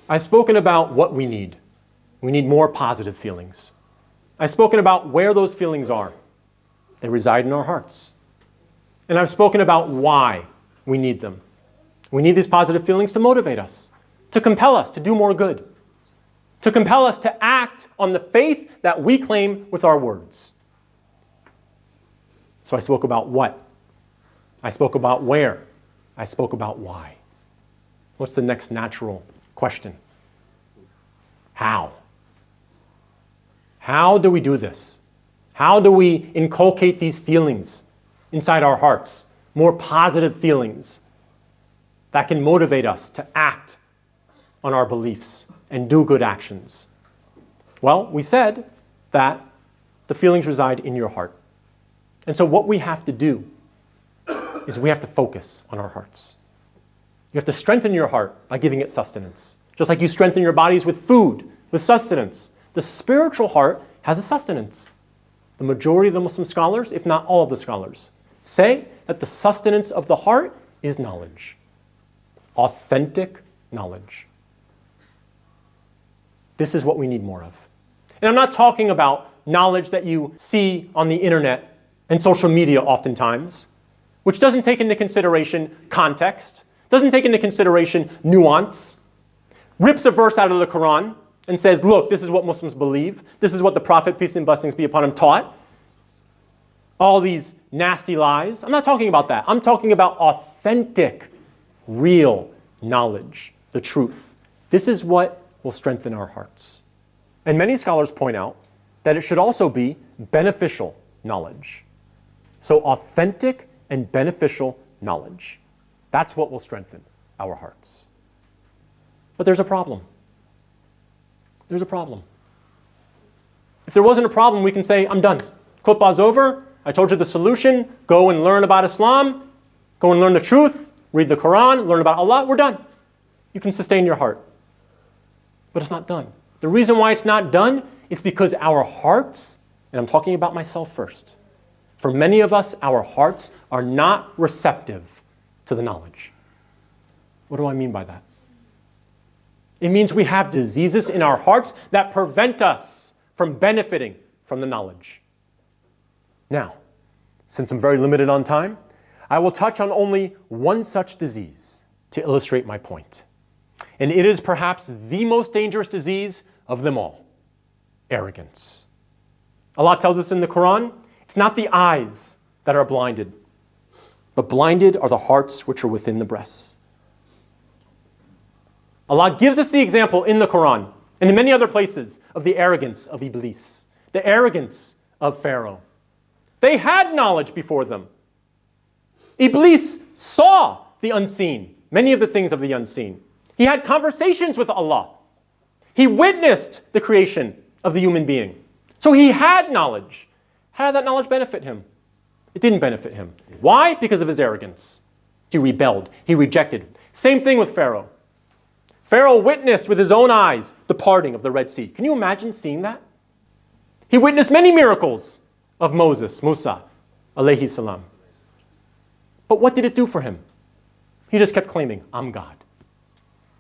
I've spoken about what we need. We need more positive feelings. I've spoken about where those feelings are. They reside in our hearts. And I've spoken about why we need them. We need these positive feelings to motivate us, to compel us to do more good, to compel us to act on the faith that we claim with our words. So I spoke about what. I spoke about where. I spoke about why. What's the next natural question? How? How do we do this? How do we inculcate these feelings inside our hearts? More positive feelings that can motivate us to act on our beliefs and do good actions. Well, we said that the feelings reside in your heart. And so what we have to do is we have to focus on our hearts. You have to strengthen your heart by giving it sustenance. Just like you strengthen your bodies with food, with sustenance. The spiritual heart has a sustenance. The majority of the Muslim scholars, if not all of the scholars, say that the sustenance of the heart is knowledge. Authentic knowledge. This is what we need more of. And I'm not talking about knowledge that you see on the internet and social media oftentimes, which doesn't take into consideration context, doesn't take into consideration nuance, rips a verse out of the Quran and says, look, this is what Muslims believe. This is what the Prophet, peace and blessings be upon him, taught. All these nasty lies. I'm not talking about that. I'm talking about authentic, real knowledge, the truth. This is what will strengthen our hearts. And many scholars point out that it should also be beneficial knowledge. So authentic and beneficial knowledge. That's what will strengthen our hearts. But there's a problem. There's a problem. If there wasn't a problem, we can say, I'm done. Khutbah's over. I told you the solution. Go and learn about Islam. Go and learn the truth. Read the Quran. Learn about Allah. We're done. You can sustain your heart. But it's not done. The reason why it's not done is because our hearts, and I'm talking about myself first, for many of us, our hearts are not receptive to the knowledge. What do I mean by that? It means we have diseases in our hearts that prevent us from benefiting from the knowledge. Now, since I'm very limited on time, I will touch on only one such disease to illustrate my point. And it is perhaps the most dangerous disease of them all: arrogance. Allah tells us in the Quran, it's not the eyes that are blinded, but blinded are the hearts which are within the breasts. Allah gives us the example in the Quran and in many other places of the arrogance of Iblis, the arrogance of Pharaoh. They had knowledge before them. Iblis saw the unseen, many of the things of the unseen. He had conversations with Allah. He witnessed the creation of the human being. So he had knowledge. How did that knowledge benefit him? It didn't benefit him. Why? Because of his arrogance. He rebelled. He rejected. Same thing with Pharaoh. Pharaoh witnessed with his own eyes the parting of the Red Sea. Can you imagine seeing that? He witnessed many miracles of Musa, alayhi salam. But what did it do for him? He just kept claiming, I'm God.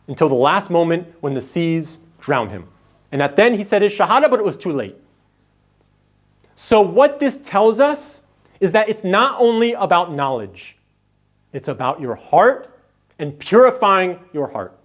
Until the last moment when the seas drowned him. And that then he said his shahada, but it was too late. So what this tells us is that it's not only about knowledge. It's about your heart and purifying your heart.